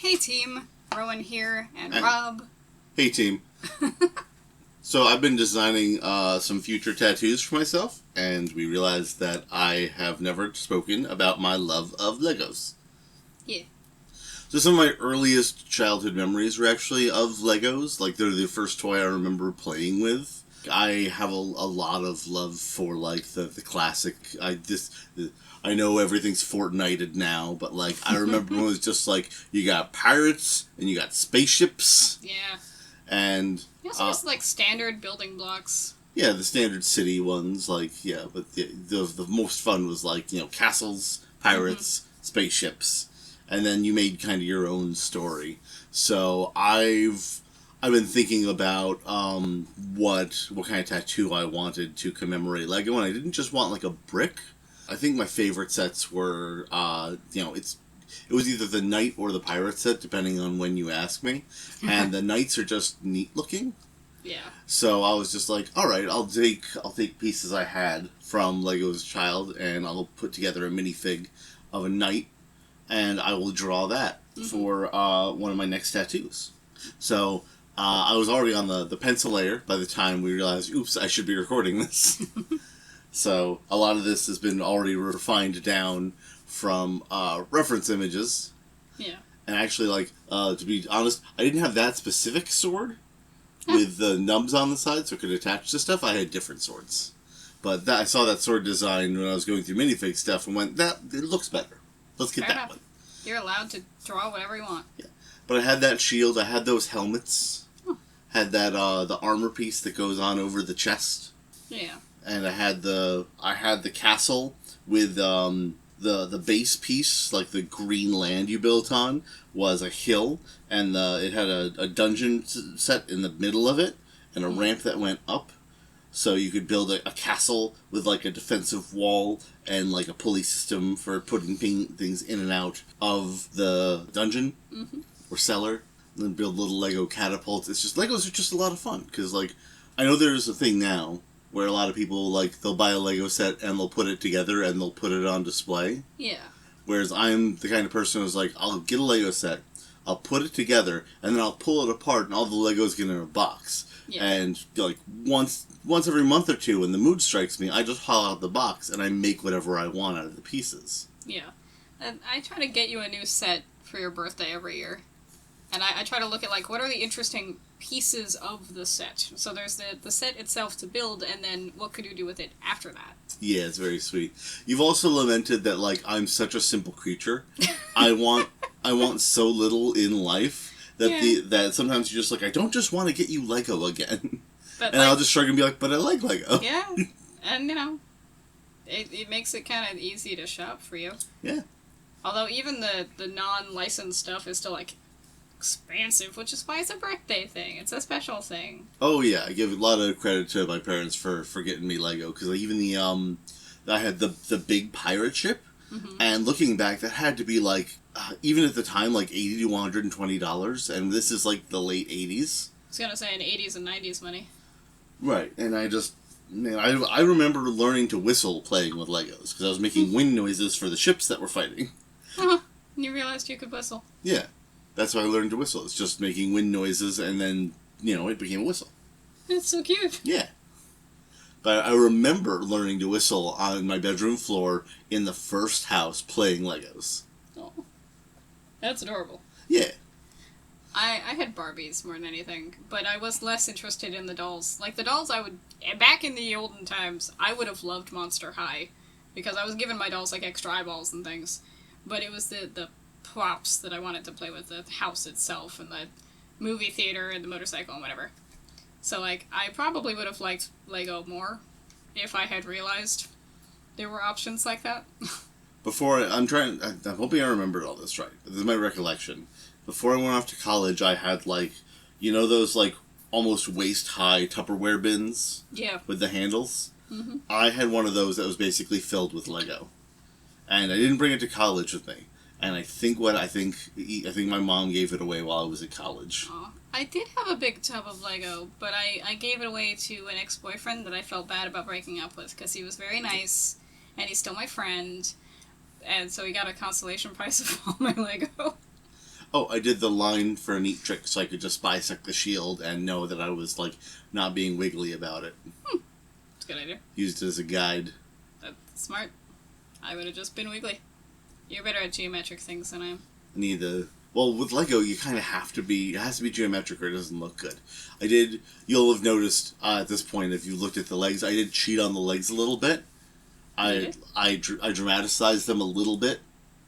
Hey team, Rowan here, and Rob. Hey team. So I've been designing some future tattoos for myself, and we realized that I have never spoken about my love of Legos. Yeah. So some of my earliest childhood memories were actually of Legos. Like, they're the first toy I remember playing with. I have a lot of love for, like, the classic. I know everything's Fortnited now, but, like, I remember when it was just, like, you got pirates, and you got spaceships. Yeah. And You also just, like, standard building blocks. yeah, the standard city ones, like, yeah, but the most fun was, like, you know, castles, pirates, spaceships, and then you made kind of your own story. So I've been thinking about what kind of tattoo I wanted to commemorate Lego, and I didn't just want, like, a brick. I think my favorite sets were, it was either the knight or the pirate set, depending on when you ask me, and the knights are just neat looking. Yeah. So I was just like, all right, I'll take pieces I had from Lego as a child, and I'll put together a minifig of a knight, and I will draw that for one of my next tattoos. So I was already on the pencil layer by the time we realized, oops, I should be recording this. So a lot of this has been already refined down from reference images. Yeah. And actually, like, to be honest, I didn't have that specific sword with the nubs on the side so it could attach to stuff. I had different swords. But I saw that sword design when I was going through minifig stuff and went, it looks better. Let's get Fair that enough. one. You're allowed to draw whatever you want. Yeah. But I had that shield, I had those helmets, had that, the armor piece that goes on over the chest. Yeah. And I had the castle with, the base piece, like the green land you built on, was a hill, and it had a dungeon set in the middle of it, and a ramp that went up, so you could build a castle with, like, a defensive wall and, like, a pulley system for putting things in and out of the dungeon or cellar, and then build little Lego catapults. It's just, Legos are just a lot of fun, because, like, I know there's a thing now where a lot of people, like, they'll buy a Lego set and they'll put it together and they'll put it on display. Yeah. Whereas I'm the kind of person who's like, I'll get a Lego set, I'll put it together, and then I'll pull it apart and all the Legos get in a box. Yeah. And, like, once every month or two when the mood strikes me, I just haul out the box and I make whatever I want out of the pieces. Yeah. And I try to get you a new set for your birthday every year. And I try to look at, like, what are the interesting pieces of the set. So there's the set itself to build, and then what could you do with it after that? Yeah, it's very sweet. You've also lamented that, like, I'm such a simple creature. I want so little in life that that sometimes you're just like, I don't just want to get you Lego again. But, and like, I'll just shrug and be like, but I like Lego. Yeah. And, you know, it makes it kind of easy to shop for you. Yeah. Although even the non-licensed stuff is still, like, expansive, which is why it's a birthday thing. It's a special thing. Oh yeah, I give a lot of credit to my parents for getting me Lego, because even I had the big pirate ship, and looking back, that had to be like even at the time like $80 to $120, and this is like the late '80s. I was gonna say in '80s and '90s money. Right, and I remember learning to whistle playing with Legos because I was making wind noises for the ships that were fighting. And you realized you could whistle. Yeah. That's why I learned to whistle. It's just making wind noises, and then, you know, it became a whistle. It's so cute. Yeah. But I remember learning to whistle on my bedroom floor in the first house playing Legos. Oh. That's adorable. Yeah. I had Barbies more than anything, but I was less interested in the dolls. Like, the dolls back in the olden times, I would have loved Monster High, because I was giving my dolls, like, extra eyeballs and things. But it was the props that I wanted to play with, the house itself and the movie theater and the motorcycle and whatever. So, like, I probably would have liked Lego more if I had realized there were options like that. I'm hoping I remembered all this right. This is my recollection. Before I went off to college, I had, like, you know those, like, almost waist-high Tupperware bins? Yeah. With the handles? I had one of those that was basically filled with Lego. And I didn't bring it to college with me. And I think my mom gave it away while I was at college. Aw. I did have a big tub of Lego, but I gave it away to an ex-boyfriend that I felt bad about breaking up with, because he was very nice, and he's still my friend, and so he got a consolation prize of all my Lego. Oh, I did the line for a neat trick so I could just bisect the shield and know that I was, like, not being wiggly about it. It's a good idea. Used it as a guide. That's smart. I would have just been wiggly. You're better at geometric things than I am. Need the... Well, with Lego, you kind of have to be... It has to be geometric or it doesn't look good. You'll have noticed at this point, if you looked at the legs, I did cheat on the legs a little bit. I dramatized them a little bit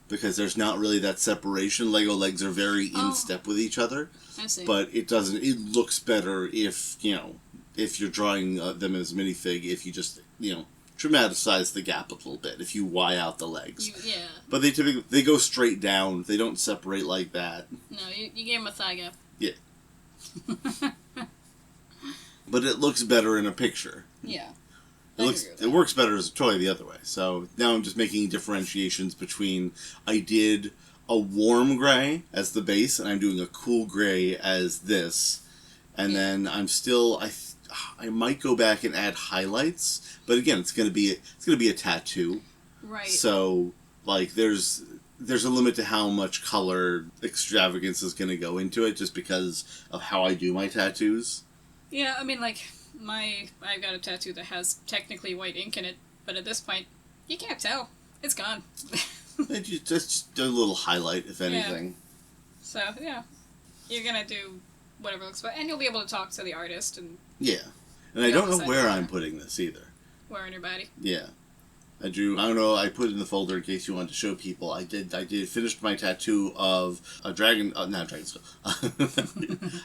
because there's not really that separation. Lego legs are very in step with each other. I see. But it doesn't... It looks better if, if you're drawing them as minifig, if you just, dramatize the gap a little bit, if you Y out the legs. Yeah. But they go straight down. They don't separate like that. No, you gave him a thigh gap. Yeah. But it looks better in a picture. Yeah. It works better as a toy the other way. So now I'm just making differentiations between I did a warm gray as the base and I'm doing a cool gray as this. And then I'm still I might go back and add highlights, but again, it's going to be a tattoo. Right. So like there's a limit to how much color extravagance is going to go into it just because of how I do my tattoos. Yeah, I mean, like, I've got a tattoo that has technically white ink in it, but at this point, you can't tell. It's gone. Just do a little highlight, if anything. Yeah. So, yeah. You're gonna do whatever looks better, and you'll be able to talk to the artist and... Yeah. And I don't know where I'm putting this, either. Where on your body? Yeah. I don't know, I put it in the folder in case you wanted to show people. I finished my tattoo of a dragon, not a dragon skull,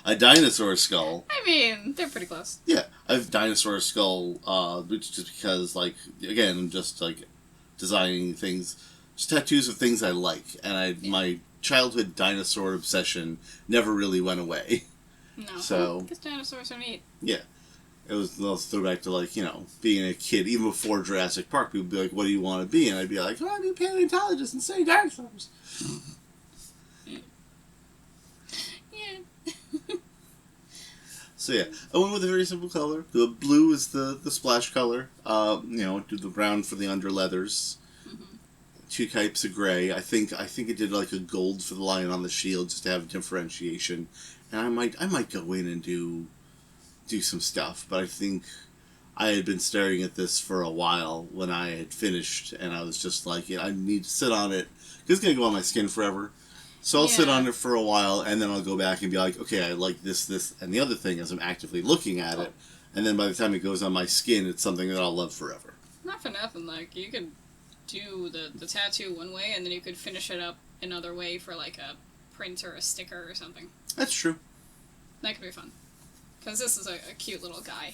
a dinosaur skull. I mean, they're pretty close. Yeah, I have a dinosaur skull, which just because, like, again, I'm just, like, designing things, just tattoos of things I like, and my childhood dinosaur obsession never really went away. No, so because dinosaurs are neat. Yeah. It was, let's throw back to, like, being a kid, even before Jurassic Park, people would be like, what do you want to be? And I'd be like, I'd be a paleontologist and study dinosaurs. Yeah. So, yeah, I went with a very simple color. The blue is the splash color. Do the brown for the under leathers. Mm-hmm. 2 types of gray. I think it did, like, a gold for the lion on the shield just to have differentiation. And I might go in and do some stuff, but I think I had been staring at this for a while when I had finished, and I was just like, I need to sit on it. It's going to go on my skin forever. So I'll sit on it for a while, and then I'll go back and be like, okay, I like this, and the other thing as I'm actively looking at it, and then by the time it goes on my skin, it's something that I'll love forever. Not for nothing, like, you could do the tattoo one way, and then you could finish it up another way for, like, a print or a sticker or something. That's true. That could be fun. Because this is a cute little guy.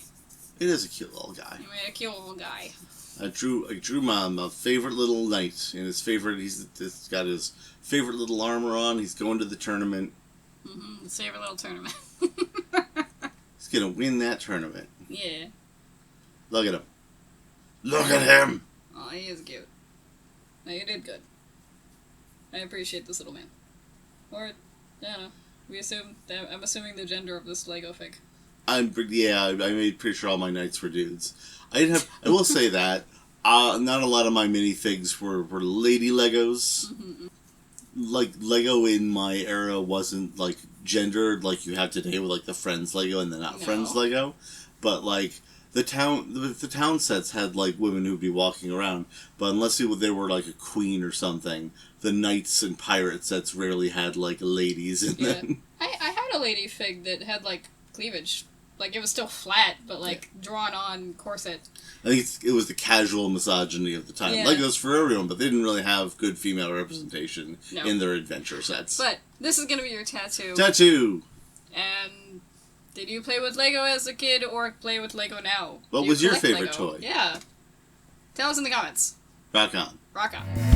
It is a cute little guy. You made a cute little guy. I drew my favorite little knight, and he's got his favorite little armor on. He's going to the tournament. Mm-hmm. His favorite little tournament. He's gonna win that tournament. Yeah. Look at him. Look at him. Oh, he is cute. No, you did good. I appreciate this little man. Or, I don't know. I'm assuming the gender of this Lego fig. I made pretty sure all my knights were dudes. I will say that not a lot of my minifigs were lady Legos. Mm-hmm. Like Lego in my era wasn't like gendered like you have today with like the Friends Lego and the not Friends Lego, but like the town sets had like women who'd be walking around, but unless they were like a queen or something, the knights and pirate sets rarely had like ladies in them. I had a lady fig that had like cleavage. Like, it was still flat, but, like, drawn on corset. I think it was the casual misogyny of the time. Yeah. Legos for everyone, but they didn't really have good female representation in their adventure sets. But this is going to be your tattoo. Tattoo! And did you play with Lego as a kid or play with Lego now? What was your favorite Lego? toy? Yeah. Tell us in the comments. Rock on. Rock on.